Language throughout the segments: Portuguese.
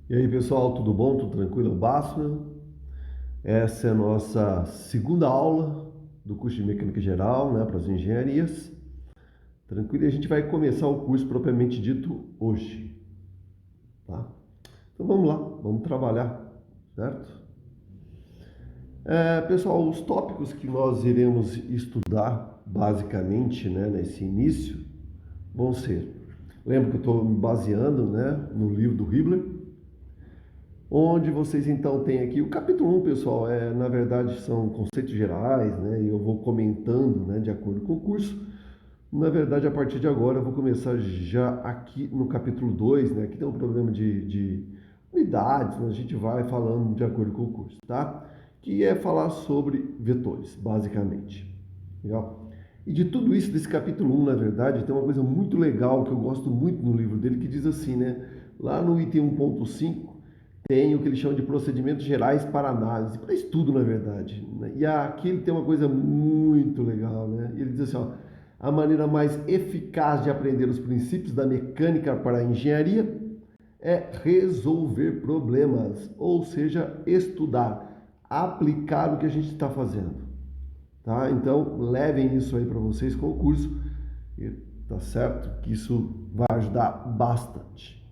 E aí, pessoal, tudo bom? Tudo tranquilo? Basso? Essa é a nossa segunda aula do curso de Mecânica Geral, né, para as engenharias. Tranquilo? E a gente vai começar o curso propriamente dito hoje, tá? Então vamos lá, vamos trabalhar, certo? Pessoal, os tópicos que nós iremos estudar basicamente, né, nesse início vão ser, lembra que eu estou me baseando, né, no livro do Hibbeler, onde vocês então têm aqui o capítulo 1, pessoal, na verdade são conceitos gerais, né, e eu vou comentando, né, de acordo com o curso. Na verdade, a partir de agora eu vou começar já aqui no capítulo 2, né, aqui tem um problema de unidades, mas a gente vai falando de acordo com o curso, tá? Que é falar sobre vetores, basicamente. Legal? E de tudo isso, desse capítulo 1, na verdade, tem uma coisa muito legal que eu gosto muito no livro dele, que diz assim, né? Lá no item 1.5, tem o que ele chama de procedimentos gerais para análise, para estudo, na verdade, né? E aqui ele tem uma coisa muito legal, né? Ele diz assim, ó, a maneira mais eficaz de aprender os princípios da mecânica para a engenharia é resolver problemas, ou seja, estudar, aplicar o que a gente está fazendo, tá? Então, levem isso aí para vocês com o curso, tá certo? Que isso vai ajudar bastante.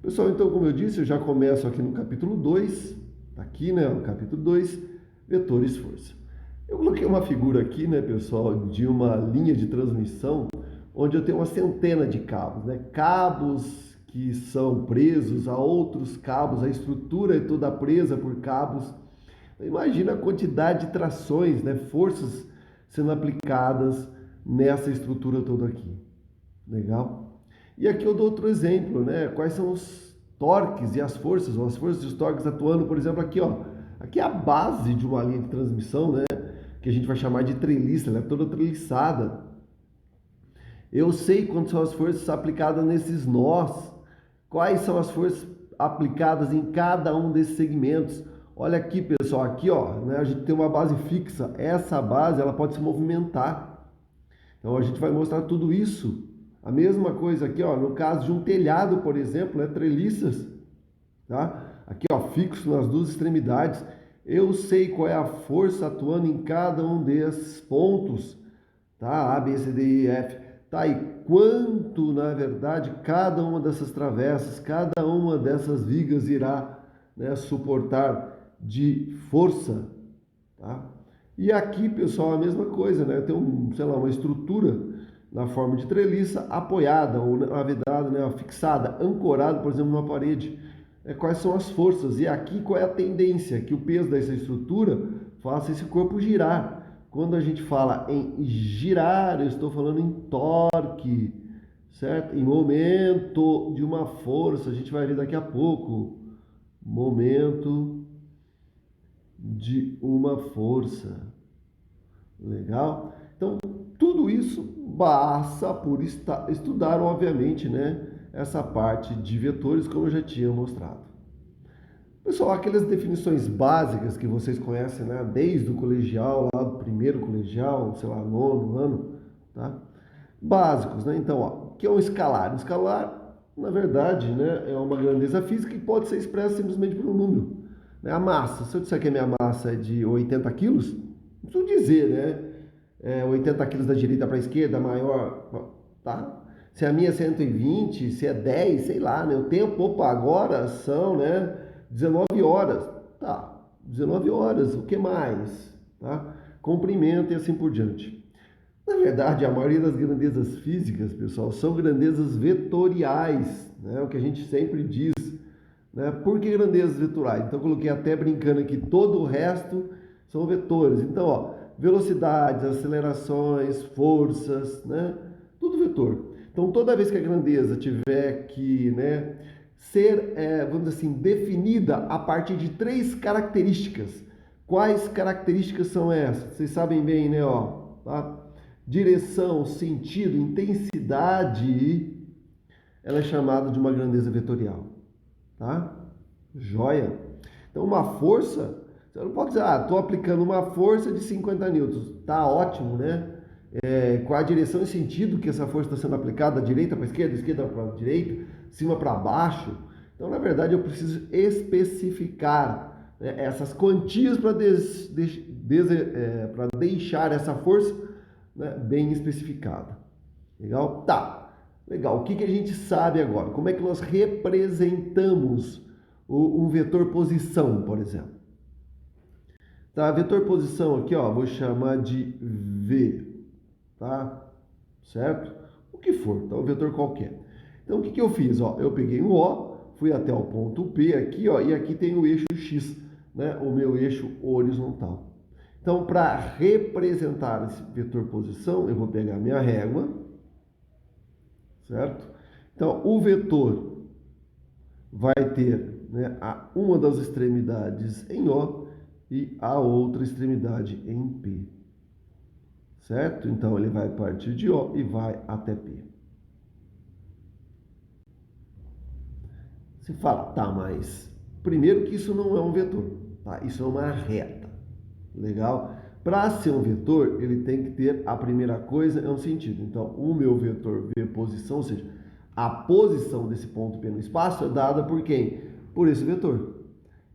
Pessoal, então, como eu disse, eu já começo aqui no capítulo 2, aqui, né, o capítulo 2, vetores força. Eu coloquei uma figura aqui, né, pessoal, de uma linha de transmissão, onde eu tenho uma centena de cabos, né, cabos que são presos a outros cabos, a estrutura é toda presa por cabos. Imagina a quantidade de trações, né, forças sendo aplicadas nessa estrutura toda aqui. Legal? E aqui eu dou outro exemplo, né? Quais são os torques e as forças, ou as forças e os torques atuando, por exemplo, aqui, ó. Aqui é a base de uma linha de transmissão, né? Que a gente vai chamar de treliça, ela é toda treliçada. Eu sei quantas são as forças aplicadas nesses nós, quais são as forças aplicadas em cada um desses segmentos. Olha aqui, pessoal, aqui, ó, né? A gente tem uma base fixa. Essa base, ela pode se movimentar. Então a gente vai mostrar tudo isso. A mesma coisa aqui, ó, no caso de um telhado, por exemplo, treliças, tá? Aqui, ó, fixo nas duas extremidades. Eu sei qual é a força atuando em cada um desses pontos, tá? A, B, C, D, E, F. Tá? E quanto, na verdade, cada uma dessas travessas, cada uma dessas vigas irá, né, suportar de força, tá? E aqui, pessoal, a mesma coisa, né? Tem sei lá, uma estrutura na forma de treliça apoiada ou navedada, né, fixada, ancorada, por exemplo, numa parede. Quais são as forças? E aqui qual é a tendência? Que o peso dessa estrutura faça esse corpo girar. Quando a gente fala em girar, eu estou falando em torque, certo? Em momento de uma força, a gente vai ver daqui a pouco. Momento de uma força. Legal? Então, tudo isso passa por estudar, obviamente, né, essa parte de vetores, como eu já tinha mostrado. Pessoal, aquelas definições básicas que vocês conhecem, né, desde o colegial, lá do primeiro colegial, sei lá, nono ano, tá? Básicos, né? Então, ó, o que é um escalar? Um escalar, na verdade, né, é uma grandeza física que pode ser expressa simplesmente por um número. Né? A massa, se eu disser que a minha massa é de 80 quilos, não preciso dizer, né? 80 quilos da direita para a esquerda, maior, tá? Se a minha é 120, se é 10, sei lá, né? O tempo, opa, agora são, né, 19 horas. Tá, 19 horas, o que mais? Tá? Comprimento e assim por diante. Na verdade, a maioria das grandezas físicas, pessoal, são grandezas vetoriais, né? O que a gente sempre diz, né? Por que grandezas vetoriais? Então, eu coloquei até brincando aqui, todo o resto são vetores. Então, ó, velocidades, acelerações, forças, né? Tudo vetor. Então, toda vez que a grandeza tiver que, né, ser, vamos dizer assim, definida a partir de três características. Quais características são essas? Vocês sabem bem, né? Ó, tá? Direção, sentido, intensidade, ela é chamada de uma grandeza vetorial, tá? Joia? Então, uma força, você não pode dizer, estou aplicando uma força de 50 newtons, tá ótimo, né? Com a direção e sentido que essa força está sendo aplicada, da direita para a esquerda, esquerda para a direita, cima para baixo. Então, na verdade, eu preciso especificar, né, essas quantias para deixar essa força, né, bem especificada. Legal? Tá. Legal. O que a gente sabe agora? Como é que nós representamos um vetor posição, por exemplo? Tá, vetor posição aqui, ó, vou chamar de V, tá? Certo? O que for, tá? Um vetor qualquer. Então, o que eu fiz? Ó, eu peguei um O, fui até o ponto P aqui, ó, e aqui tem o eixo X, né? O meu eixo horizontal. Então, para representar esse vetor posição, eu vou pegar minha régua, certo? Então, o vetor vai ter, né, uma das extremidades em O e a outra extremidade em P, certo? Então, ele vai partir de O e vai até P. Você fala, tá, mas primeiro que isso não é um vetor, tá? Isso é uma reta, legal? Para ser um vetor, ele tem que ter, a primeira coisa é um sentido. Então, o meu vetor V posição, ou seja, a posição desse ponto P no espaço é dada por quem? Por esse vetor.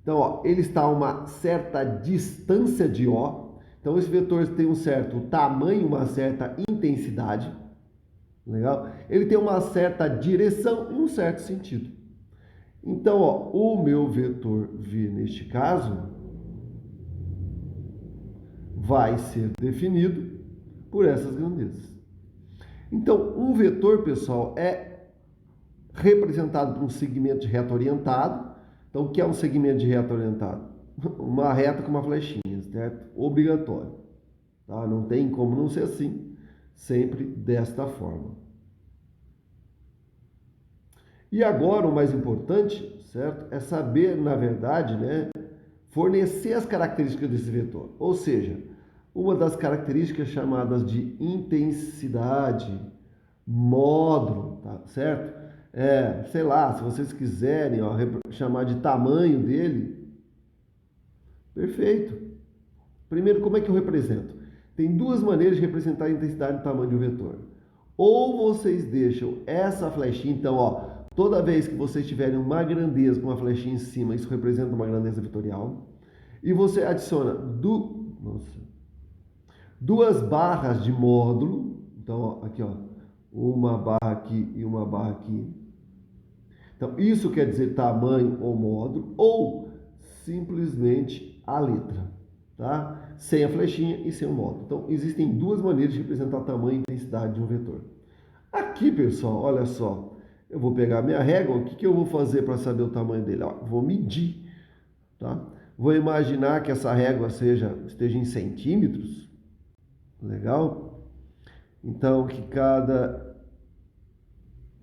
Então, ó, ele está a uma certa distância de O. Então, esse vetor tem um certo tamanho, uma certa intensidade. Legal? Ele tem uma certa direção e um certo sentido. Então, ó, o meu vetor V, neste caso, vai ser definido por essas grandezas. Então, um vetor, pessoal, é representado por um segmento de reta orientado. Então, o que é um segmento de reta orientado? Uma reta com uma flechinha, certo? Obrigatório. Tá? Não tem como não ser assim, sempre desta forma. E agora, o mais importante, certo? É saber, na verdade, né, fornecer as características desse vetor. Ou seja, uma das características chamadas de intensidade, módulo, tá certo? Sei lá, se vocês quiserem, ó, chamar de tamanho dele, perfeito. Primeiro, como é que eu represento? Tem duas maneiras de representar a intensidade e o tamanho de um vetor. Ou vocês deixam essa flechinha, então, ó, toda vez que vocês tiverem uma grandeza com uma flechinha em cima, isso representa uma grandeza vetorial. E você adiciona duas barras de módulo. Então, ó, aqui, ó, uma barra aqui e uma barra aqui. Então, isso quer dizer tamanho ou módulo, ou simplesmente a letra, tá? Sem a flechinha e sem o módulo. Então, existem duas maneiras de representar tamanho e intensidade de um vetor. Aqui, pessoal, olha só. Eu vou pegar minha régua, o que eu vou fazer para saber o tamanho dele? Ó, vou medir, tá? Vou imaginar que essa régua esteja em centímetros. Legal? Então, que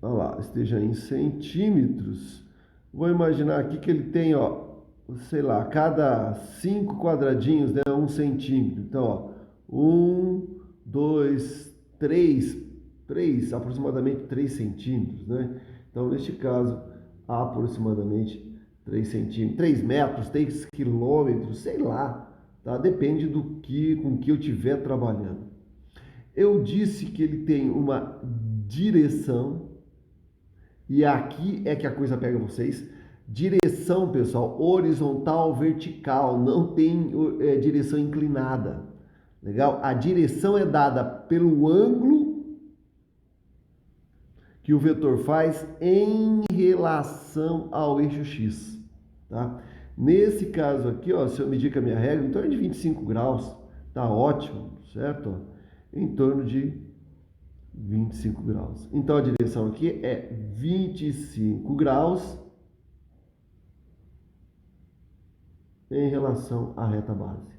olha lá, esteja em centímetros. Vou imaginar aqui que ele tem, ó, sei lá, cada 5 quadradinhos, né, 1 centímetro. Então, ó, 1, 2, 3, aproximadamente 3 centímetros, né? Então, neste caso, aproximadamente 3 centímetros, 3 metros, 3 quilômetros, sei lá, tá? Depende com que eu estiver trabalhando. Eu disse que ele tem uma direção, e aqui é que a coisa pega vocês. Direção, pessoal, horizontal, vertical, não tem direção inclinada. Legal? A direção é dada pelo ângulo que o vetor faz em relação ao eixo X, tá? Nesse caso aqui, ó, se eu medir com a minha régua, em torno de 25 graus, tá ótimo, certo? Em torno de 25 graus. Então, a direção aqui é 25 graus em relação à reta base.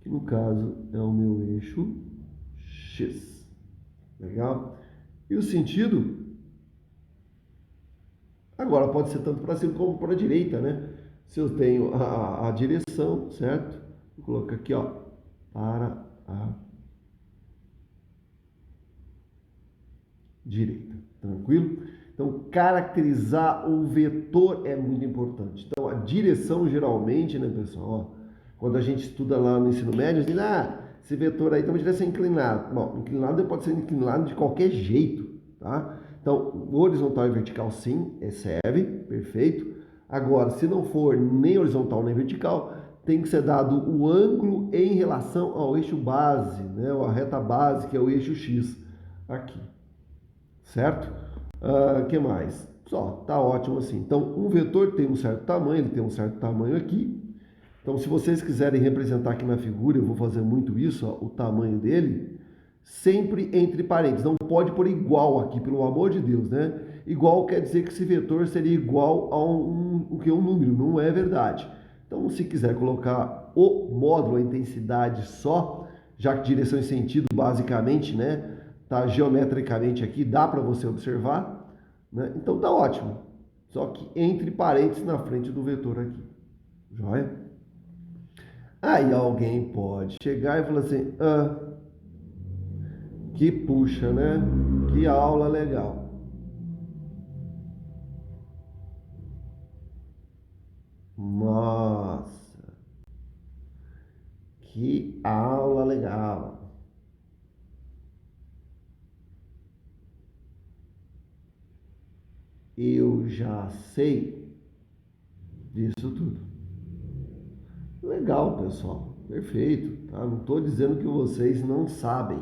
Que no caso é o meu eixo X. Legal? E o sentido? Agora pode ser tanto para cima como para a direita, né? Se eu tenho a direção, certo? Vou colocar aqui, ó, para a direita. Tranquilo? Então, caracterizar o vetor é muito importante. Então, a direção geralmente, né, pessoal? Ó, quando a gente estuda lá no ensino médio, a gente esse vetor aí tem uma direção inclinada. Bom, inclinado pode ser inclinado de qualquer jeito, tá? Então, horizontal e vertical sim, serve, perfeito. Agora, se não for nem horizontal nem vertical, tem que ser dado o ângulo em relação ao eixo base, né? Ou a reta base, que é o eixo X, aqui, certo? Que mais? Só, tá ótimo assim. Então, um vetor tem um certo tamanho, ele tem um certo tamanho aqui. Então, se vocês quiserem representar aqui na figura, eu vou fazer muito isso, ó, o tamanho dele, sempre entre parênteses. Não pode pôr igual aqui, pelo amor de Deus, né? Igual quer dizer que esse vetor seria igual a um número, não é verdade. Então, se quiser colocar o módulo, a intensidade só, já que direção e sentido, basicamente, né, tá geometricamente aqui, dá para você observar, né? Então tá ótimo. Só que entre parênteses na frente do vetor aqui. Joia? Aí alguém pode chegar e falar assim, que puxa, né? Que aula legal. Nossa, que aula legal. Eu já sei disso tudo. Legal, pessoal. Perfeito, tá? Não estou dizendo que vocês não sabem,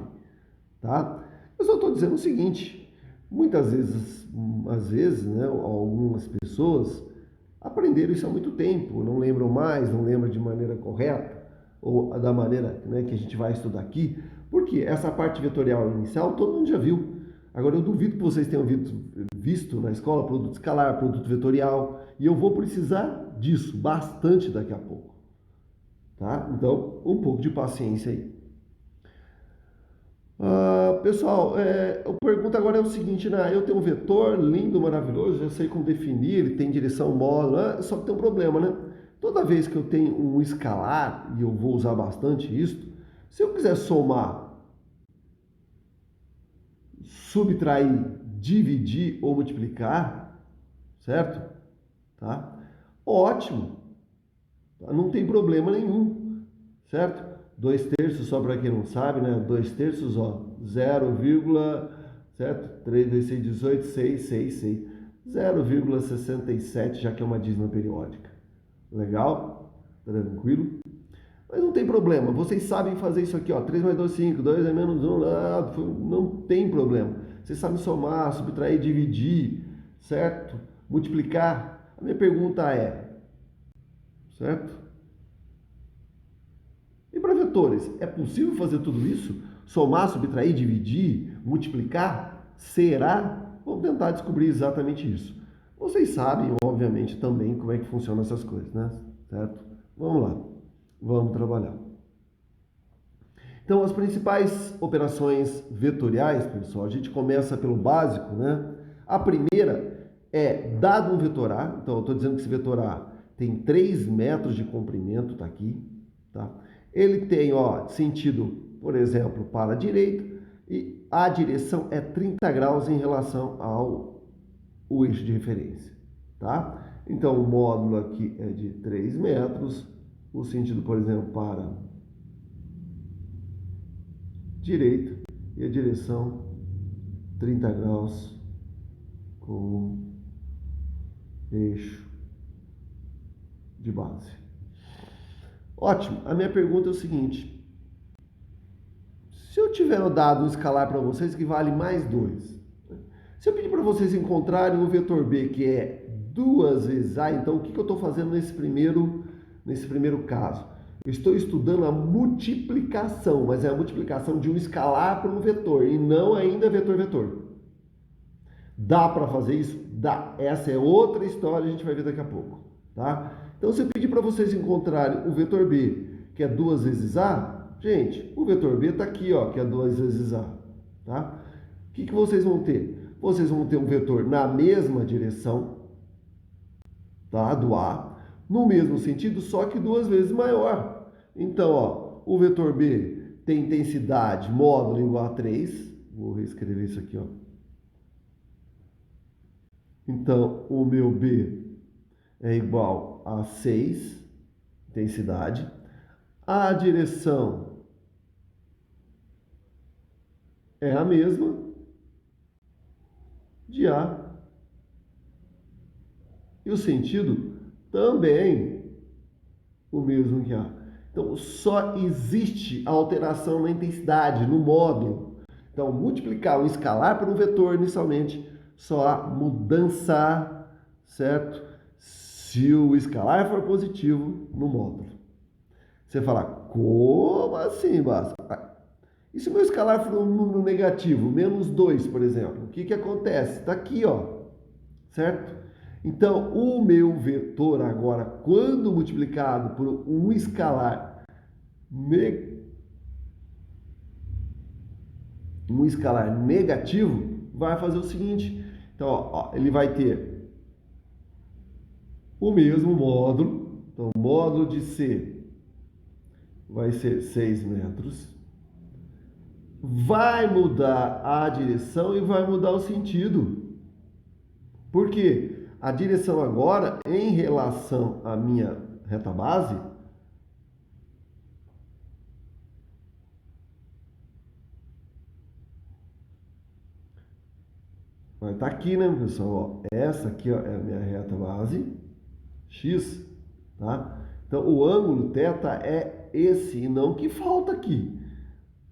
tá? Eu só estou dizendo o seguinte: muitas vezes, às vezes, né, algumas pessoas aprenderam isso há muito tempo, não lembram mais, não lembram de maneira correta, ou da maneira, né, que a gente vai estudar aqui, porque essa parte vetorial inicial todo mundo já viu. Agora, eu duvido que vocês tenham visto na escola produto escalar, produto vetorial, e eu vou precisar disso bastante daqui a pouco, tá? Então, um pouco de paciência aí. Pessoal, a pergunta agora é o seguinte, né? Eu tenho um vetor lindo, maravilhoso, já sei como definir, ele tem direção módulo, só que tem um problema, né? Toda vez que eu tenho um escalar, e eu vou usar bastante isso, se eu quiser somar, subtrair, dividir ou multiplicar, certo? Tá? Ótimo, tá? Não tem problema nenhum, certo? 2/3, só para quem não sabe, né? 2/3, ó, 0, certo? 3 vezes 6, 18, 6, 6, 6. 0,67, já que é uma dízima periódica. Legal? Tranquilo? Mas não tem problema, vocês sabem fazer isso aqui, ó. 3 mais 2, 5, 2 é menos 1, não tem problema. Vocês sabem somar, subtrair, dividir, certo? Multiplicar. A minha pergunta é, certo? E para vetores, é possível fazer tudo isso? Somar, subtrair, dividir, multiplicar? Será? Vamos tentar descobrir exatamente isso. Vocês sabem, obviamente, também como é que funcionam essas coisas, né? Certo? Vamos lá. Vamos trabalhar. Então, as principais operações vetoriais, pessoal, a gente começa pelo básico, né? A primeira é, dado um vetor A, então eu estou dizendo que esse vetor A tem 3 metros de comprimento, tá aqui, tá? Ele tem, ó, sentido, por exemplo, para a direita, e a direção é 30 graus em relação ao eixo de referência, tá? Então, o módulo aqui é de 3 metros, o sentido, por exemplo, para direita e a direção 30 graus com eixo de base. Ótimo, a minha pergunta é o seguinte: se eu tiver dado um escalar para vocês que vale mais 2, se eu pedir para vocês encontrarem o vetor B que é 2 vezes A, então o que eu estou fazendo nesse primeiro caso? Eu estou estudando a multiplicação, mas é a multiplicação de um escalar para um vetor e não ainda vetor-vetor. Dá para fazer isso? Dá. Essa é outra história, a gente vai ver daqui a pouco, tá? Então, se eu pedir para vocês encontrarem o vetor B, que é 2 vezes A, gente, o vetor B está aqui, ó, que é 2 vezes A, tá? O que vocês vão ter? Vocês vão ter um vetor na mesma direção, tá? Do A, no mesmo sentido, só que 2 vezes maior. Então, ó, o vetor B tem intensidade módulo igual a 3. Vou reescrever isso aqui, ó. Então, o meu B é igual a 6, intensidade. A direção é a mesma. de A. E o sentido também o mesmo que A. Então, só existe alteração na intensidade, no módulo. Então, multiplicar um escalar por um vetor inicialmente, só há mudança, certo? Se o escalar for positivo no módulo. Você fala, como assim, Basta? E se o meu escalar for um número negativo, menos 2, por exemplo? O que que acontece? Está aqui, ó, certo? Então, o meu vetor agora, quando multiplicado por um escalar negativo, vai fazer o seguinte. Então, ó, ele vai ter o mesmo módulo. Então, o módulo de C vai ser 6 metros. Vai mudar a direção e vai mudar o sentido. Por quê? A direção agora, em relação à minha reta base, vai estar aqui, né, pessoal? Ó, essa aqui, ó, é a minha reta base, X, tá? Então, o ângulo θ é esse, e não o que falta aqui,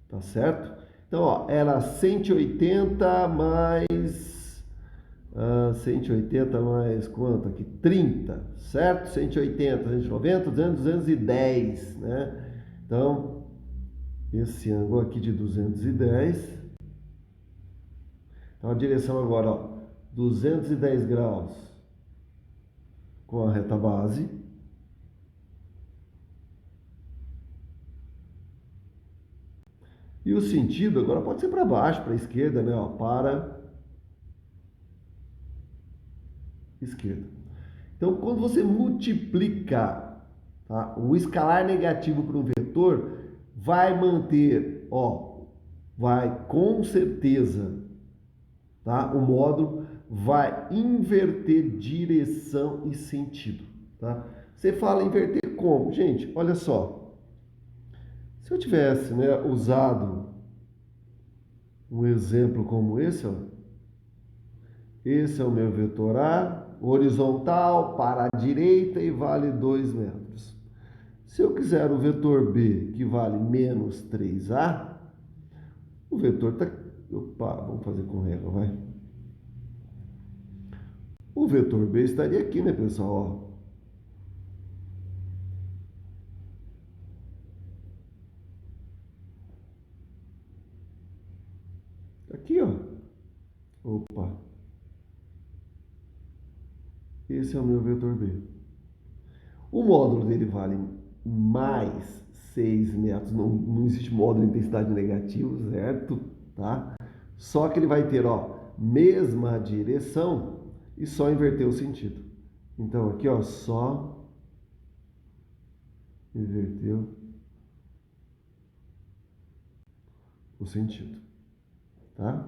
tá certo? Então, ó, era 180 mais... 180 mais quanto aqui? 30, certo? 180, 190, 200, 210, né? Então, esse ângulo aqui de 210. Então, a direção agora, ó, 210 graus com a reta base. E o sentido agora pode ser para baixo, para a esquerda, né? Ó, para esquerda. Então, quando você multiplicar, tá, um escalar negativo por um vetor, vai manter, ó, vai com certeza, tá? O módulo vai inverter direção e sentido, tá? Você fala inverter como? Gente, olha só. Se eu tivesse, né, usado um exemplo como esse, ó, esse é o meu vetor A, horizontal para a direita e vale 2 metros. Se eu quiser o vetor B, que vale menos 3A, o vetor está... Opa, vamos fazer com régua, vai. O vetor B estaria aqui, né, pessoal? Ó. Aqui, ó. Opa. Esse é o meu vetor B. O módulo dele vale mais 6 metros. Não existe módulo de intensidade negativo, certo? Tá? Só que ele vai ter, ó, mesma direção e só inverter o sentido. Então, aqui, ó, só inverteu o sentido, tá?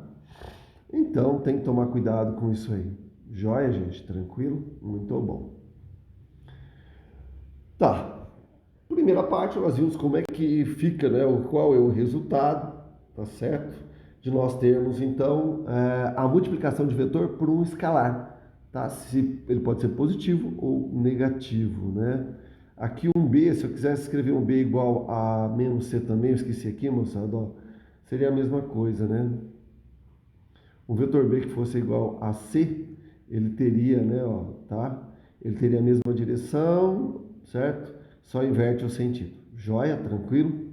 Então, tem que tomar cuidado com isso aí. Joia, gente? Tranquilo? Muito bom. Tá. Primeira parte, nós vimos como é que fica, né? Qual é o resultado, tá certo? De nós termos, então, a multiplicação de vetor por um escalar, tá? Se ele pode ser positivo ou negativo, né? Aqui um B, se eu quisesse escrever um B igual a menos C também, eu esqueci aqui, moçada, ó, seria a mesma coisa, né? Um vetor B que fosse igual a C, ele teria, né, ó, tá? Ele teria a mesma direção, certo? Só inverte o sentido. Joia? Tranquilo?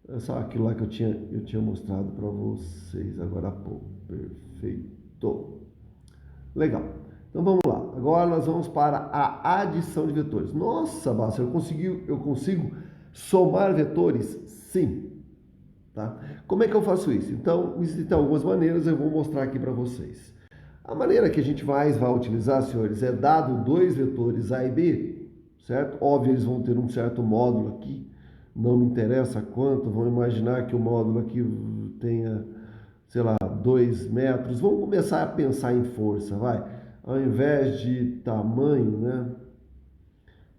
É só aquilo lá que eu tinha mostrado para vocês agora há pouco. Perfeito. Legal. Então vamos lá. Agora nós vamos para a adição de vetores. Nossa, Basta, eu consigo somar vetores? Sim. Tá? Como é que eu faço isso? Então, existem algumas maneiras, eu vou mostrar aqui para vocês. A maneira que a gente vai utilizar, senhores, é dado dois vetores A e B, certo? Óbvio, eles vão ter um certo módulo aqui, não me interessa quanto, vamos imaginar que o módulo aqui tenha, sei lá, 2 metros. Vamos começar a pensar em força, vai. Ao invés de tamanho, né?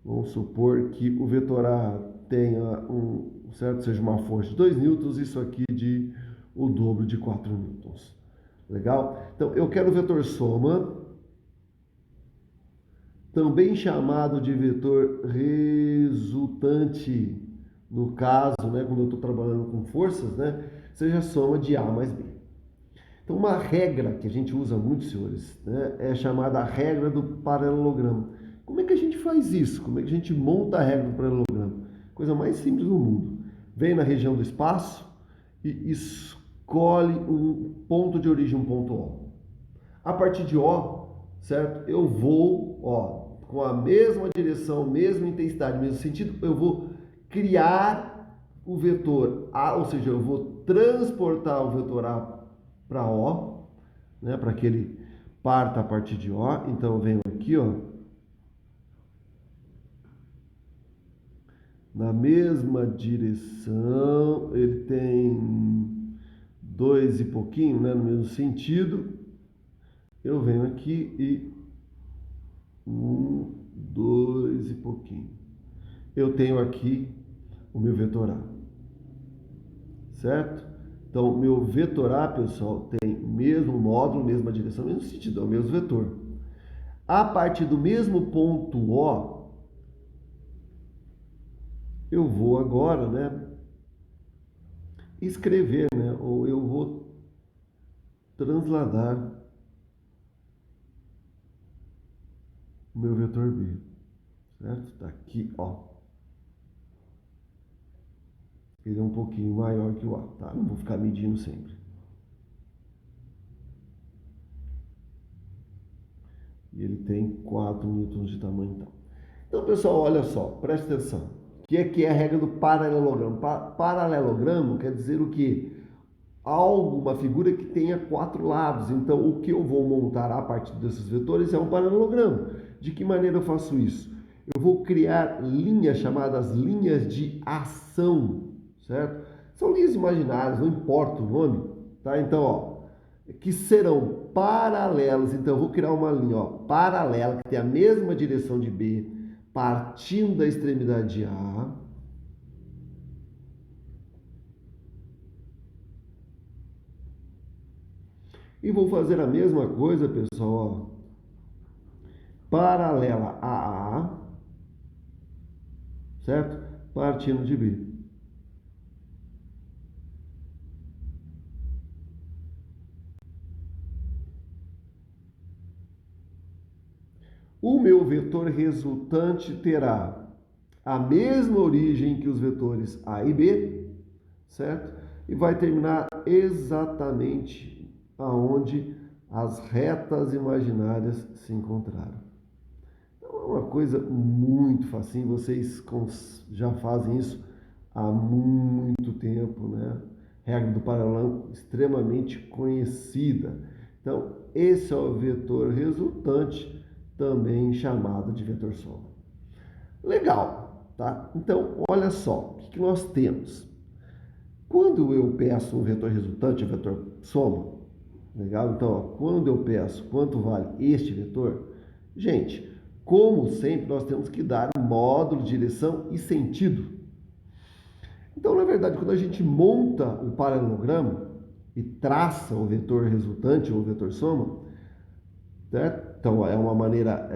Vamos supor que o vetor A tenha certo? Seja uma força de 2 newtons, isso aqui de o dobro de 4 newtons. Legal? Então, eu quero o vetor soma, também chamado de vetor resultante, no caso, né, quando eu estou trabalhando com forças, né, seja a soma de A mais B. Então, uma regra que a gente usa muito, senhores, né, é chamada a regra do paralelogramo. Como é que a gente faz isso? Como é que a gente monta a regra do paralelogramo? Coisa mais simples do mundo. Vem na região do espaço e escolhe um ponto de origem, um ponto O. A partir de O, certo? Eu vou, ó, com a mesma direção, mesma intensidade, mesmo sentido, eu vou criar o vetor A, ou seja, eu vou transportar o vetor A para O, né, para que ele parta a partir de O. Então eu venho aqui, ó, na mesma direção, ele tem 2 e pouquinho, né, no mesmo sentido. Eu venho aqui e 1, 2 e pouquinho. Eu tenho aqui o meu vetor A, certo? Então, meu vetor A, pessoal, tem mesmo módulo, mesma direção, mesmo sentido, é o mesmo vetor. A partir do mesmo ponto O, eu vou agora, né, escrever, né, ou eu vou transladar o meu vetor B, certo? Tá aqui, ó. Ele é um pouquinho maior que o A, tá? Não vou ficar medindo sempre. E ele tem 4 newtons de tamanho, então. Então, pessoal, olha só, preste atenção. O que é a regra do paralelogramo? Paralelogramo quer dizer o quê? Algo, uma figura que tenha 4 lados. Então, o que eu vou montar a partir desses vetores é um paralelogramo. De que maneira eu faço isso? Eu vou criar linhas chamadas linhas de ação, certo? São linhas imaginárias, não importa o nome, tá? Então, ó, que serão paralelas. Então, eu vou criar uma linha, ó, paralela, que tem a mesma direção de B, partindo da extremidade A. E vou fazer a mesma coisa, pessoal, ó, paralela a A, certo? Partindo de B. O meu vetor resultante terá a mesma origem que os vetores A e B, certo? E vai terminar exatamente aonde as retas imaginárias se encontraram. Então é uma coisa muito facinho, vocês já fazem isso há muito tempo, né? Regra do paralelo extremamente conhecida. Então, esse é o vetor resultante, também chamado de vetor soma. Legal, tá? Então, olha só, o que nós temos? Quando eu peço um vetor resultante, um vetor soma, legal? Então, ó, quando eu peço quanto vale este vetor, gente, como sempre, nós temos que dar módulo, direção e sentido. Então, na verdade, quando a gente monta o paralelogramo e traça o vetor resultante ou o vetor soma, certo? Então, é uma maneira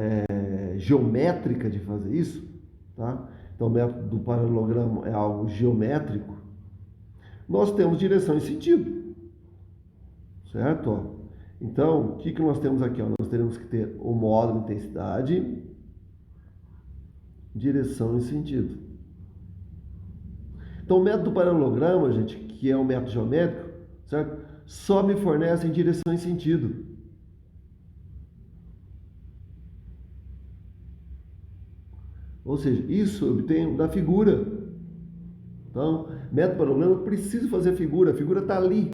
geométrica de fazer isso, tá? Então, o método do paralelogramo é algo geométrico. Nós temos direção e sentido, certo? Ó, então, o que nós temos aqui? Ó? Nós teremos que ter o módulo intensidade, direção e sentido. Então, o método do paralelogramo, gente, que é um método geométrico, certo? Só me fornece direção e sentido. Ou seja, isso eu obtenho da figura. Então, método paralelogramo, eu preciso fazer a figura está ali,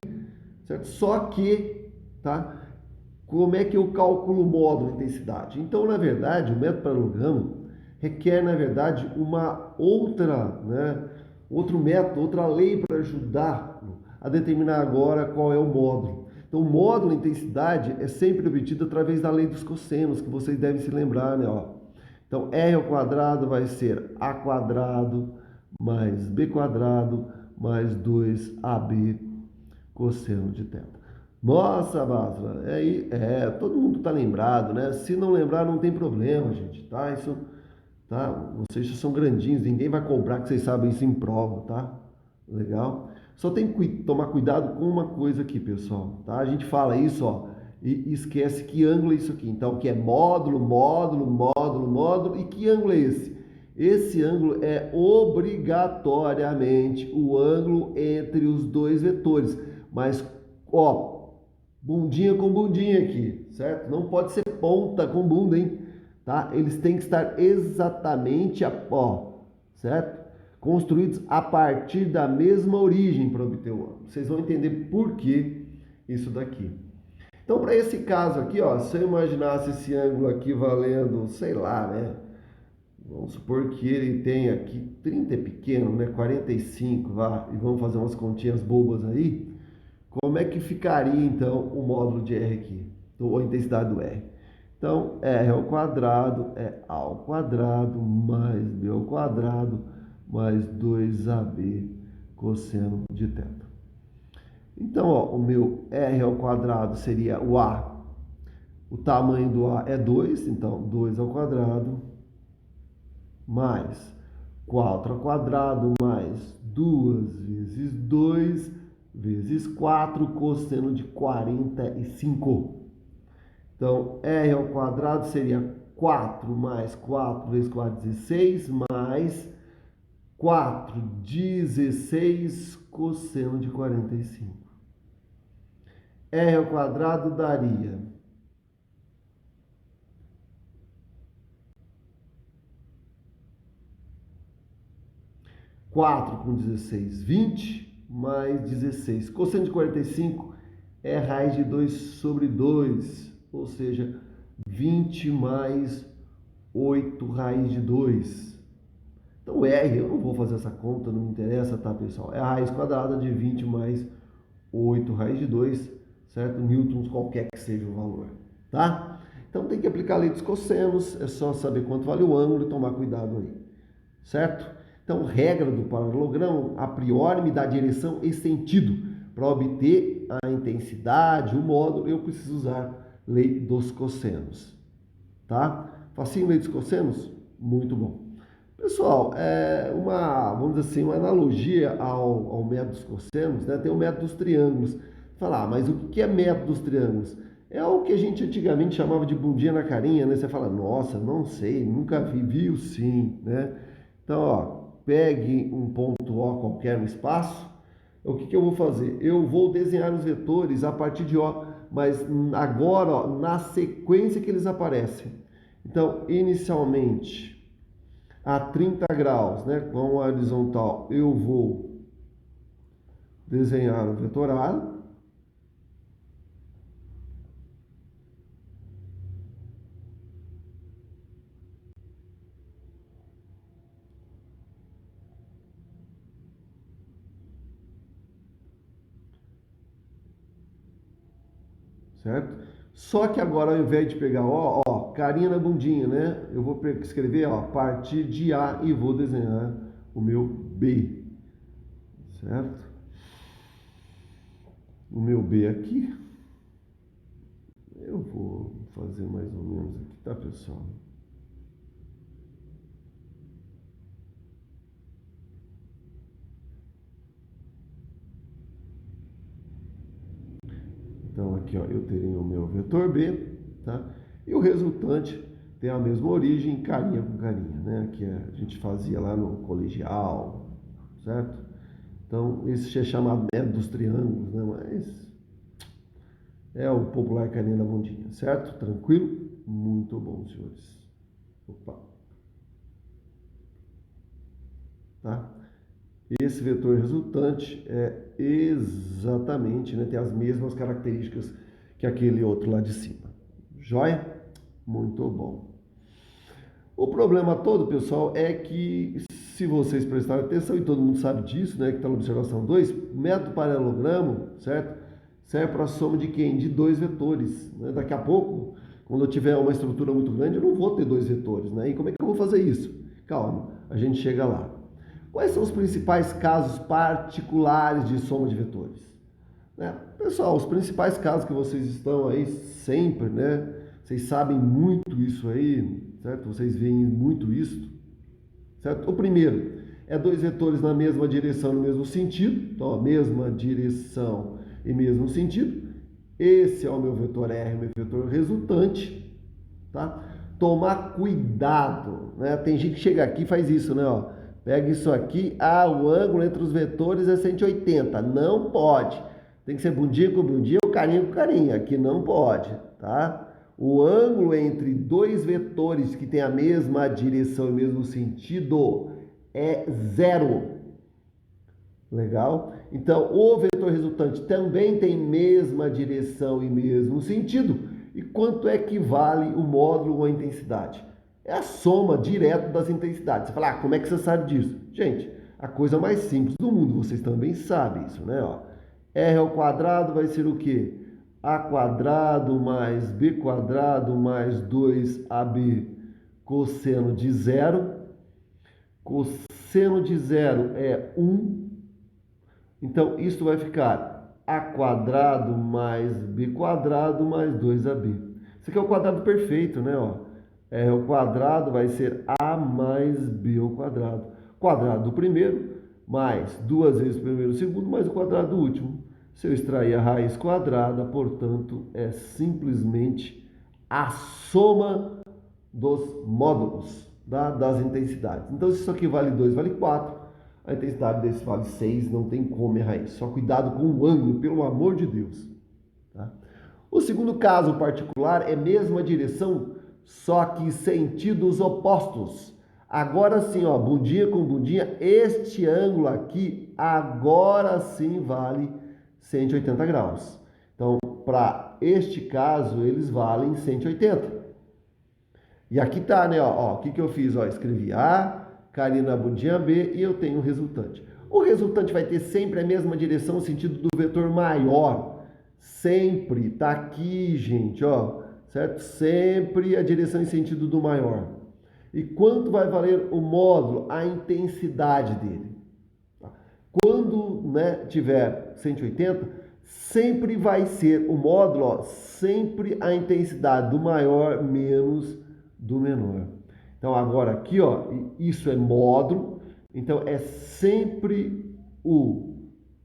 certo? Só que, tá? Como é que eu calculo o módulo de intensidade? Então, na verdade, o método paralelogramo requer, na verdade, uma outra, né? Outro método, outra lei para ajudar a determinar agora qual é o módulo. Então, o módulo de intensidade é sempre obtido através da lei dos cossenos, que vocês devem se lembrar, né? Ó. Então, R ao quadrado vai ser A quadrado mais B quadrado mais 2AB cosseno de θ. Nossa, Bárbara, todo mundo tá lembrado, né? Se não lembrar, não tem problema, gente, tá? Isso, tá? Vocês já são grandinhos, ninguém vai cobrar que vocês sabem isso em prova, tá? Legal? Só tem que tomar cuidado com uma coisa aqui, pessoal, tá? A gente fala isso, ó, e esquece que ângulo é isso aqui. Então, que é módulo, módulo, módulo, módulo, e que ângulo é esse? Esse ângulo é obrigatoriamente o ângulo entre os dois vetores. Mas, ó, bundinha com bundinha aqui, certo? Não pode ser ponta com bunda, hein? Tá? Eles têm que estar exatamente, ó, certo? Construídos a partir da mesma origem para obter o ângulo. Vocês vão entender por que isso daqui. Então, para esse caso aqui, ó, se eu imaginasse esse ângulo aqui valendo, sei lá, né? Vamos supor que ele tem aqui 30 é pequeno, né? 45, vá, e vamos fazer umas continhas bobas aí. Como é que ficaria então o módulo de R aqui, ou a intensidade do R? Então, R ao quadrado é A ao quadrado mais B ao quadrado mais 2AB cosseno de θ. Então, ó, o meu R ao quadrado seria o A. O tamanho do A é 2, então 2 ao quadrado mais 4 ao quadrado mais 2 vezes 2 vezes 4 cosseno de 45. Então, R ao quadrado seria 4 mais 4 vezes 4, 16, mais 4, 16 cosseno de 45. R ao quadrado daria 4 com 16, 20, mais 16. Cosseno de 45 é raiz de 2 sobre 2, ou seja, 20 mais 8 raiz de 2. Então, R, eu não vou fazer essa conta, não me interessa, tá, pessoal? É a raiz quadrada de 20 mais 8 raiz de 2, certo? Newtons, qualquer que seja o valor, tá? Então, tem que aplicar a lei dos cossenos, é só saber quanto vale o ângulo e tomar cuidado aí, certo? Então, regra do paralelogramo, a priori, me dá direção e sentido. Para obter a intensidade, o módulo, eu preciso usar lei dos cossenos, tá? Facinho lei dos cossenos? Muito bom. Pessoal, vamos dizer assim, uma analogia ao método dos cossenos, né? Tem o método dos triângulos. Falar, mas o que é método dos triângulos? É o que a gente antigamente chamava de bundinha na carinha, né? Você fala, nossa, não sei, nunca vi, viu sim, né? Então, ó, pegue um ponto O qualquer no espaço. O que eu vou fazer? Eu vou desenhar os vetores a partir de O, mas agora, ó, na sequência que eles aparecem. Então, inicialmente, a 30 graus, né, com a horizontal, eu vou desenhar o vetor A. Certo? Só que agora, ao invés de pegar ó, carinha na bundinha, né? Eu vou escrever, ó, a partir de A e vou desenhar o meu B. Certo? O meu B aqui. Eu vou fazer mais ou menos aqui, tá, pessoal? Então, aqui, ó, eu teria o meu vetor B, tá? E o resultante tem a mesma origem, carinha com carinha, né? Que a gente fazia lá no colegial, certo? Então, esse é chamado método dos triângulos, né? Mas é o popular carinha da bundinha, certo? Tranquilo? Muito bom, senhores. Opa. Tá? Esse vetor resultante é exatamente, né, tem as mesmas características que aquele outro lá de cima. Joia? Muito bom. O problema todo, pessoal, é que se vocês prestarem atenção, e todo mundo sabe disso, né, que está na observação 2, método paralelogramo, certo? Serve para a soma de quem? De dois vetores. Né? Daqui a pouco, quando eu tiver uma estrutura muito grande, eu não vou ter dois vetores. Né? E como é que eu vou fazer isso? Calma, a gente chega lá. Quais são os principais casos particulares de soma de vetores? né? Pessoal, os principais casos que vocês estão aí sempre, né? Vocês sabem muito isso aí, certo? Vocês veem muito isso, certo? O primeiro é dois vetores na mesma direção, no mesmo sentido. Então, ó, mesma direção e mesmo sentido. Esse é o meu vetor R, meu vetor resultante, tá? Tomar cuidado, né? Tem gente que chega aqui e faz isso, né? Ó, pega isso aqui, o ângulo entre os vetores é 180. Não pode. Tem que ser bundinha com bundinha ou carinha com carinha. Aqui não pode, tá? O ângulo entre dois vetores que têm a mesma direção e o mesmo sentido é zero. Legal? Então, o vetor resultante também tem mesma direção e mesmo sentido. E quanto é que vale o módulo ou a intensidade? É a soma direta das intensidades. Você fala, como é que você sabe disso? Gente, a coisa mais simples do mundo, vocês também sabem isso, né? Ó, R ao quadrado vai ser o quê? A quadrado mais B quadrado mais 2AB cosseno de zero. Cosseno de zero é 1. Então, isso vai ficar A quadrado mais B quadrado mais 2AB. Isso aqui é o quadrado perfeito, né? Ó, o quadrado vai ser A mais B ao quadrado. Quadrado do primeiro, mais duas vezes o primeiro e o segundo, mais o quadrado do último. Se eu extrair a raiz quadrada, portanto, é simplesmente a soma dos módulos, das intensidades. Então, se isso aqui vale 2, vale 4. A intensidade desse vale 6, não tem como errar isso. Só cuidado com o ângulo, pelo amor de Deus. Tá? O segundo caso particular é mesma direção, só que sentidos opostos. Agora sim, ó, bundinha com bundinha, este ângulo aqui, agora sim vale 180 graus. Então, para este caso, eles valem 180. E aqui tá, né? Ó, o que eu fiz? Ó, escrevi A, Karina bundinha B e eu tenho o resultante. O resultante vai ter sempre a mesma direção, sentido do vetor maior. Sempre. Tá aqui, gente, ó. Certo? Sempre a direção e sentido do maior. E quanto vai valer o módulo? A intensidade dele. Quando, né, tiver 180, sempre vai ser o módulo, ó, sempre a intensidade do maior menos do menor. Então agora aqui, ó, isso é módulo, então é sempre o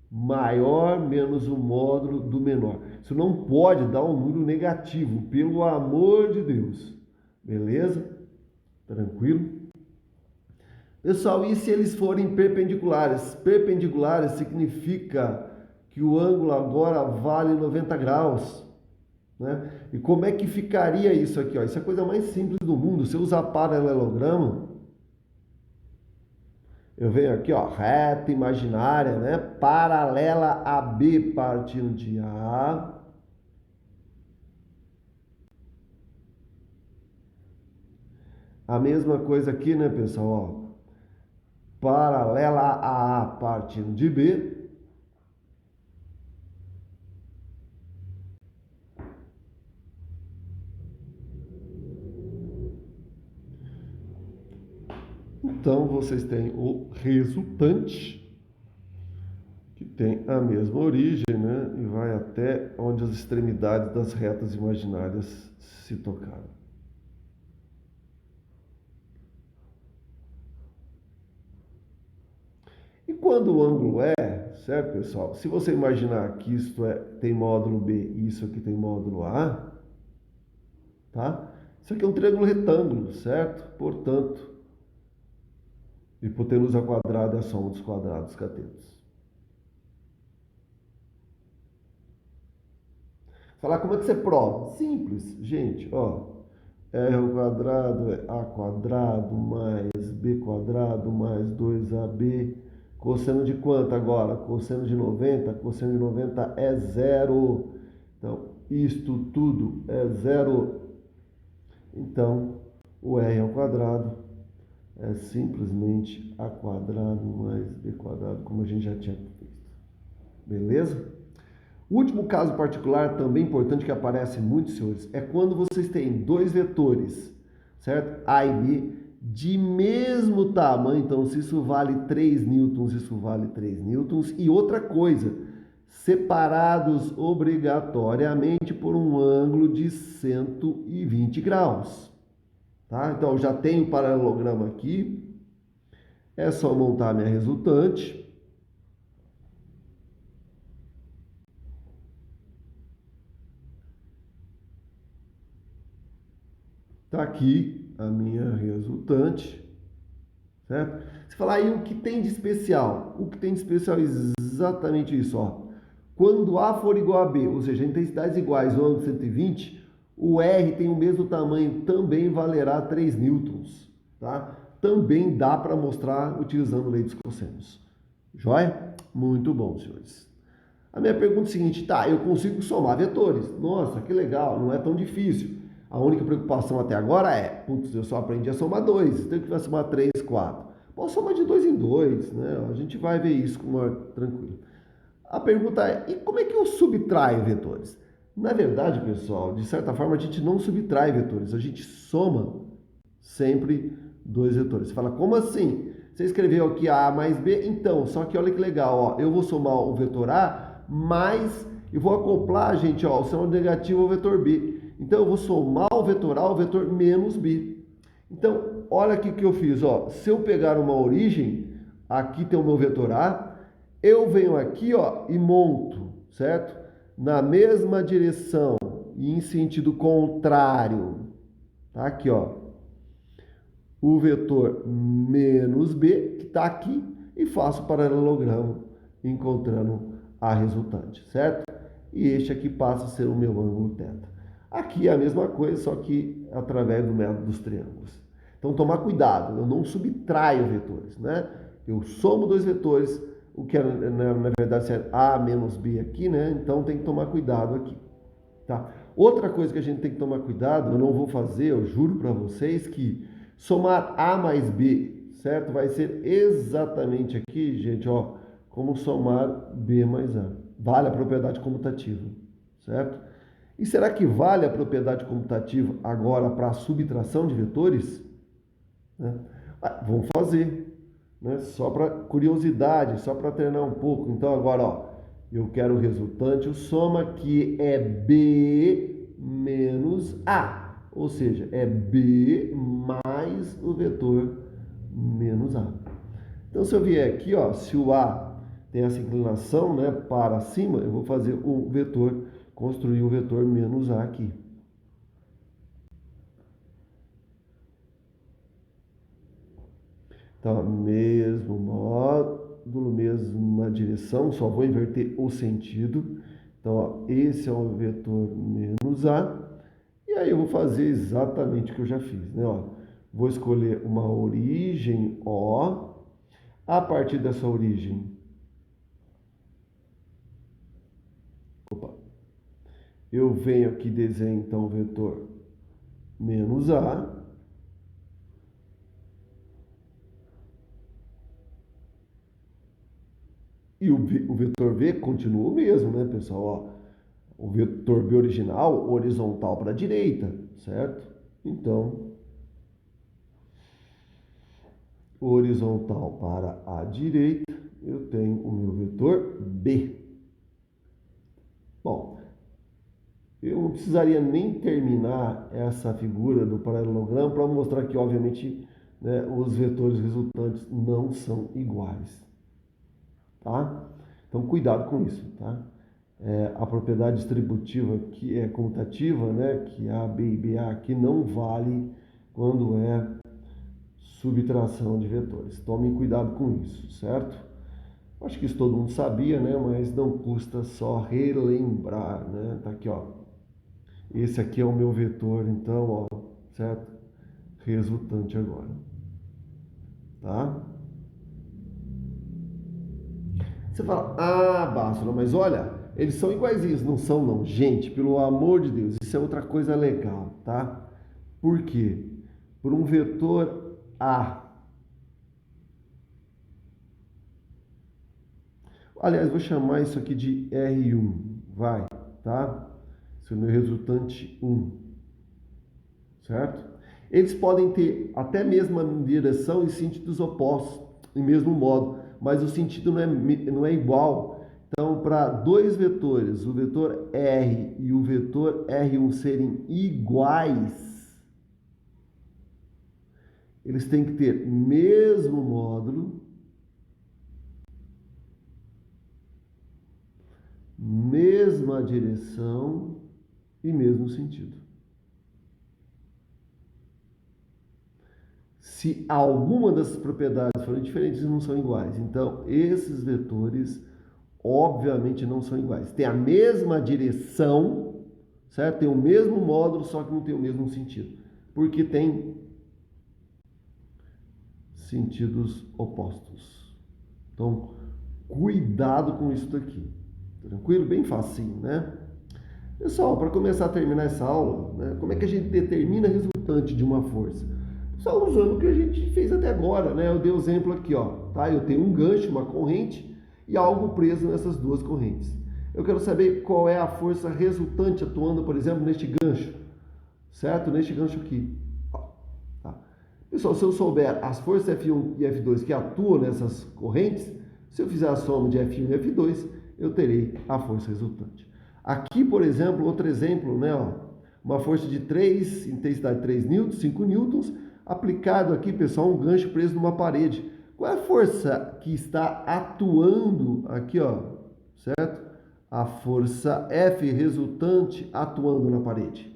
maior menos o módulo do menor. Isso não pode dar um número negativo, pelo amor de Deus. Beleza? Tranquilo? Pessoal, e se eles forem perpendiculares? Perpendiculares significa que o ângulo agora vale 90 graus. Né? E como é que ficaria isso aqui? Ó? Isso é a coisa mais simples do mundo. Se eu usar paralelogramo, eu venho aqui, ó, reta imaginária, né? Paralela a B partindo de A. A mesma coisa aqui, né, pessoal? Ó, paralela a partindo de B. Então, vocês têm o resultante, que tem a mesma origem, né? E vai até onde as extremidades das retas imaginárias se tocaram. E quando o ângulo é, certo, pessoal? Se você imaginar que isso tem módulo B e isso aqui tem módulo A, tá? Isso aqui é um triângulo retângulo, certo? Portanto, hipotenusa quadrada é a soma dos quadrados catetos. Falar como é que você prova? Simples, gente, ó. R ao quadrado é A quadrado mais B quadrado mais 2AB. Cosseno de quanto agora? Cosseno de 90. Cosseno de 90 é zero. Então, isto tudo é zero. Então, o R ao quadrado é simplesmente A quadrado mais B quadrado, como a gente já tinha visto. Beleza? O último caso particular, também importante, que aparece muito, senhores, é quando vocês têm dois vetores, certo? A e B, de mesmo tamanho. Então, se isso vale 3 newtons, isso vale 3 newtons. E outra coisa, separados obrigatoriamente por um ângulo de 120 graus. Tá? Então, eu já tenho o paralelogramo aqui. É só montar a minha resultante. Está aqui a minha resultante, certo? Você fala aí o que tem de especial? O que tem de especial é exatamente isso, ó. Quando A for igual a B, ou seja, intensidades iguais ou ângulo 120, o R tem o mesmo tamanho, também valerá 3 newtons, tá? Também dá para mostrar utilizando lei dos cossenos. Joia? Muito bom, senhores. A minha pergunta é a seguinte, tá, eu consigo somar vetores. Nossa, que legal, não é tão difícil. A única preocupação até agora é, putz, eu só aprendi a somar 2, tenho que somar 3, 4. Posso somar de 2 em 2, né? A gente vai ver isso com uma tranquilo. A pergunta é, e como é que eu subtraio vetores? Na verdade, pessoal, de certa forma a gente não subtrai vetores, a gente soma sempre dois vetores. Você fala, como assim? Você escreveu aqui A mais B, então, só que olha que legal, ó, eu vou somar o vetor A mais, eu vou acoplar, gente, ó, o sinal negativo ao vetor B. Então, eu vou somar o vetor A ao vetor menos B. Então, olha aqui o que eu fiz, ó, se eu pegar uma origem, aqui tem o meu vetor A, eu venho aqui, ó, e monto, certo? Na mesma direção e em sentido contrário, tá aqui, ó, o vetor menos B, que está aqui, e faço o paralelogramo encontrando a resultante, certo? E este aqui passa a ser o meu ângulo θ. Aqui é a mesma coisa, só que através do método dos triângulos. Então, tomar cuidado, eu não subtraio vetores, né? Eu somo dois vetores, o que é, na verdade é A menos B aqui, né? Então, tem que tomar cuidado aqui, tá? Outra coisa que a gente tem que tomar cuidado, eu não vou fazer, eu juro para vocês que somar A mais B, certo? Vai ser exatamente aqui, gente, ó, como somar B mais A. Vale a propriedade comutativa, certo? E será que vale a propriedade comutativa agora para a subtração de vetores? Né? Vamos fazer, né? Só para curiosidade, só para treinar um pouco. Então agora, ó, eu quero o resultante, o soma que é B menos A, ou seja, é B mais o vetor menos A. Então se eu vier aqui, ó, se o A tem essa inclinação, né, para cima, eu vou fazer o vetor, construir o vetor menos A aqui. Então, mesmo módulo, mesma direção, só vou inverter o sentido. Então, ó, esse é o vetor menos A. E aí eu vou fazer exatamente o que eu já fiz, né? Ó, vou escolher uma origem O. A partir dessa origem, eu venho aqui e desenho então o vetor menos A. E o vetor V continua o mesmo, né, pessoal? Ó, o vetor B original, horizontal para a direita, certo? Então, horizontal para a direita, eu tenho o meu vetor B. Bom, eu não precisaria nem terminar essa figura do paralelogramo para mostrar que, obviamente, né, os vetores resultantes não são iguais, tá? Então, cuidado com isso, tá? A propriedade distributiva que é comutativa, né, que A, B e BA aqui não vale quando é subtração de vetores. Tomem cuidado com isso, certo? Acho que isso todo mundo sabia, né, mas não custa só relembrar, né? Tá aqui, ó. Esse aqui é o meu vetor, então, ó, certo? Resultante agora, tá? Você fala, ah, Bássora, mas olha, eles são iguaizinhos. Não são, não. Gente, pelo amor de Deus, isso é outra coisa legal, tá? Por quê? Por um vetor A. Aliás, vou chamar isso aqui de R1, vai, tá? Esse é o meu resultante 1, certo? Eles podem ter até mesma direção e sentidos opostos, em mesmo modo, mas o sentido não é igual. Então, para dois vetores, o vetor R e o vetor R1 serem iguais, eles têm que ter mesmo módulo, mesma direção e mesmo sentido. Se alguma dessas propriedades forem diferentes, não são iguais. Então, esses vetores, obviamente, não são iguais. Tem a mesma direção, certo? Tem o mesmo módulo, só que não tem o mesmo sentido. Porque tem sentidos opostos. Então, cuidado com isso daqui. Tranquilo? Bem facinho, né? Pessoal, para começar a terminar essa aula, né, como é que a gente determina a resultante de uma força? Só usando o que a gente fez até agora, né? Eu dei o exemplo aqui, ó, tá? Eu tenho um gancho, uma corrente e algo preso nessas duas correntes. Eu quero saber qual é a força resultante atuando, por exemplo, neste gancho, certo? Neste gancho aqui. Tá? Pessoal, se eu souber as forças F1 e F2 que atuam nessas correntes, se eu fizer a soma de F1 e F2, eu terei a força resultante. Aqui, por exemplo, outro exemplo, né? Ó, uma força de 3, intensidade 3 newtons, 5 newtons, aplicado aqui, pessoal, um gancho preso numa parede. Qual é a força que está atuando aqui, ó, certo? A força F resultante atuando na parede.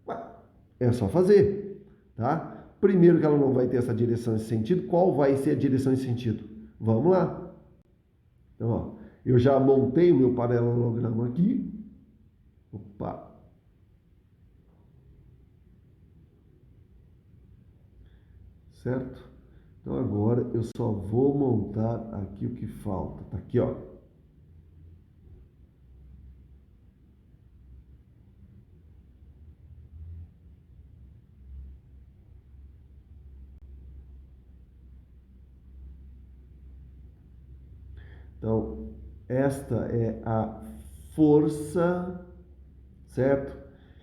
Ué, é só fazer, tá? Primeiro que ela não vai ter essa direção e sentido, qual vai ser a direção e sentido? Vamos lá. Então, ó, eu já montei o meu paralelogramo aqui. Opa! Certo? Então agora eu só vou montar aqui o que falta. Tá aqui, ó. Então, esta é a força, certo?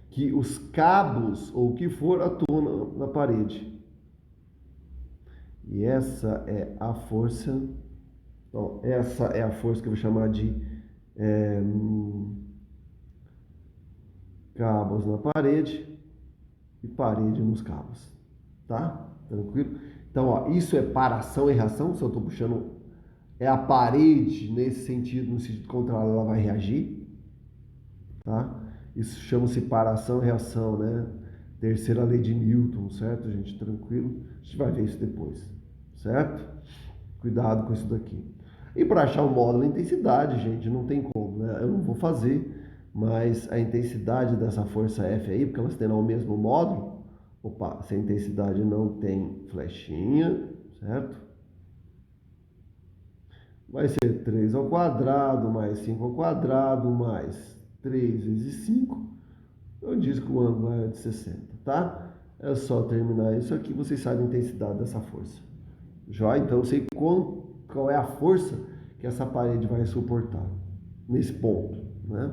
Que os cabos ou o que for atuam na parede. E essa é a força. Então, essa é a força que eu vou chamar de cabos na parede e parede nos cabos, tá? Tranquilo? Então, ó, isso é para ação e reação. Se eu estou puxando, é a parede nesse sentido, no sentido contrário, ela vai reagir, tá? Isso chama-se para ação e reação, né? Terceira lei de Newton, certo, gente? Tranquilo? A gente vai ver isso depois, certo? Cuidado com isso daqui. E para achar o módulo de intensidade, gente, não tem como, né? Eu não vou fazer, mas a intensidade dessa força F aí, porque elas terão o mesmo módulo. Opa, se a intensidade não tem flechinha, certo? Vai ser 3 ao quadrado mais 5 ao quadrado mais 3 vezes 5. Eu disse que o ângulo é de 60, tá? É só terminar isso aqui, vocês sabem a intensidade dessa força. Já, então eu sei qual é a força que essa parede vai suportar nesse ponto, né?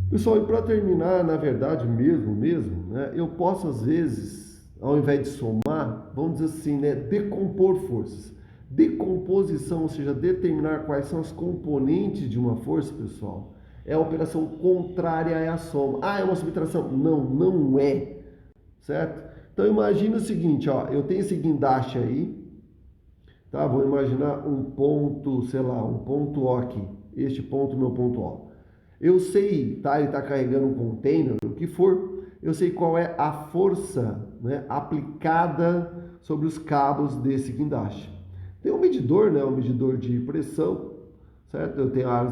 Pessoal, e para terminar, na verdade mesmo, né, eu posso às vezes, ao invés de somar, vamos dizer assim, né, decompor forças. Decomposição, ou seja, determinar quais são as componentes de uma força, pessoal, é a operação contrária à soma. Ah, é uma subtração? Não, não é, certo? Então imagina o seguinte, ó, eu tenho esse guindaste aí, tá? Vou imaginar um ponto, sei lá, um ponto O aqui, este ponto, meu ponto O. Eu sei, tá? Ele está carregando um container, o que for, eu sei qual é a força, né, aplicada sobre os cabos desse guindaste. Tem um medidor, né, um medidor de pressão, certo? Eu tenho a área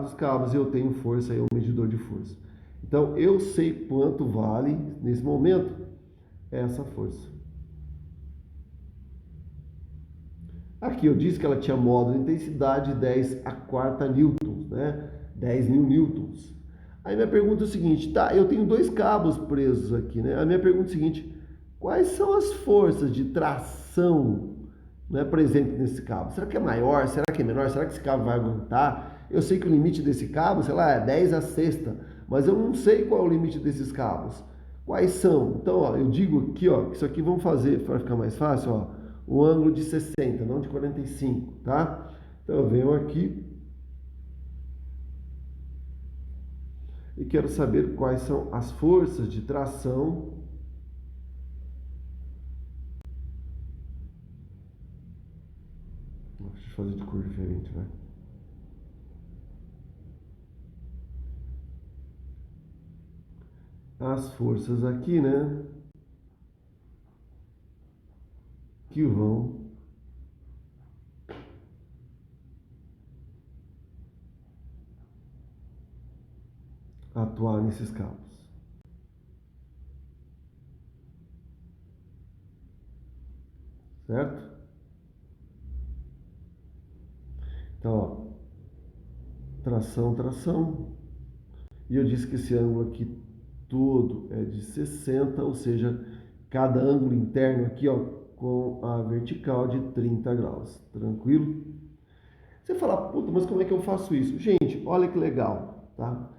dos cabos e eu tenho força e um medidor de força. Então, eu sei quanto vale, nesse momento, essa força. Aqui eu disse que ela tinha módulo de intensidade 10 a quarta newtons, né? 10 mil newtons. Aí minha pergunta é o seguinte, tá? Eu tenho dois cabos presos aqui, né? A minha pergunta é o seguinte, quais são as forças de tração, né, presentes nesse cabo? Será que é maior? Será que é menor? Será que esse cabo vai aguentar? Eu sei que o limite desse cabo, sei lá, é 10 a sexta, mas eu não sei qual é o limite desses cabos. Quais são? Então, ó, eu digo aqui, ó, que isso aqui vamos fazer para ficar mais fácil, ó, o ângulo de 60, não de 45, tá? Então eu venho aqui e quero saber quais são as forças de tração deixa eu fazer de cor diferente, vai. As forças aqui, né, que vão atuar nesses cabos. Certo? Então, ó, tração, tração. E eu disse que esse ângulo aqui todo é de 60, ou seja, cada ângulo interno aqui, ó, com a vertical de 30 graus. Tranquilo? Você fala, puta, mas como é que eu faço isso? Gente, olha que legal, tá?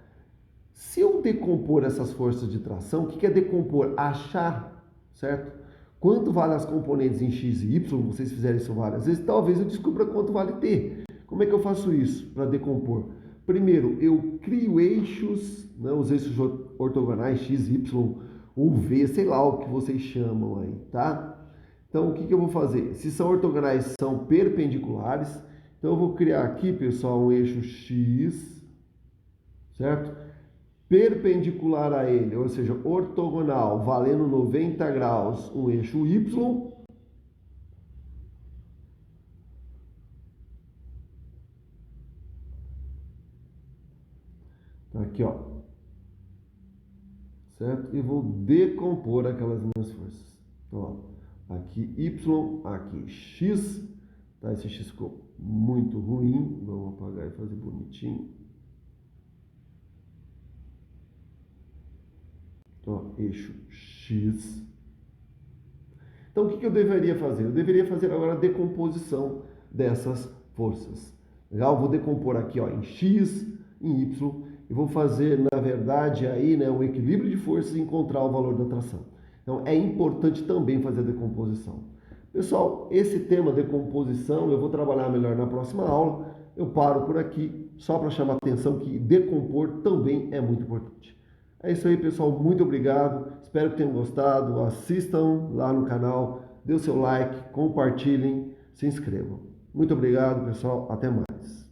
Se eu decompor essas forças de tração, o que é decompor? Achar, certo? Quanto vale as componentes em X e Y, vocês fizeram isso várias vezes, talvez eu descubra quanto vale T. Como é que eu faço isso para decompor? Primeiro, eu crio eixos, né, os eixos ortogonais X, Y ou V, sei lá o que vocês chamam aí, tá? Então, o que eu vou fazer? Se são ortogonais, são perpendiculares. Então, eu vou criar aqui, pessoal, um eixo X, certo? Perpendicular a ele, ou seja, ortogonal, valendo 90 graus, um eixo Y. Tá aqui, ó. Certo? E vou decompor aquelas minhas forças. Então, ó, aqui Y, aqui X. Tá? Esse X ficou muito ruim. Vamos apagar e fazer bonitinho. Então, ó, eixo X. Então, o que eu deveria fazer? Eu deveria fazer agora a decomposição dessas forças. Legal? Vou decompor aqui, ó, em X, em Y, e vou fazer, na verdade, aí, né, um equilíbrio de forças e encontrar o valor da tração. Então, é importante também fazer a decomposição. Pessoal, esse tema decomposição eu vou trabalhar melhor na próxima aula. Eu paro por aqui, só para chamar a atenção que decompor também é muito importante. É isso aí, pessoal. Muito obrigado. Espero que tenham gostado. Assistam lá no canal, dê o seu like, compartilhem, se inscrevam. Muito obrigado, pessoal. Até mais.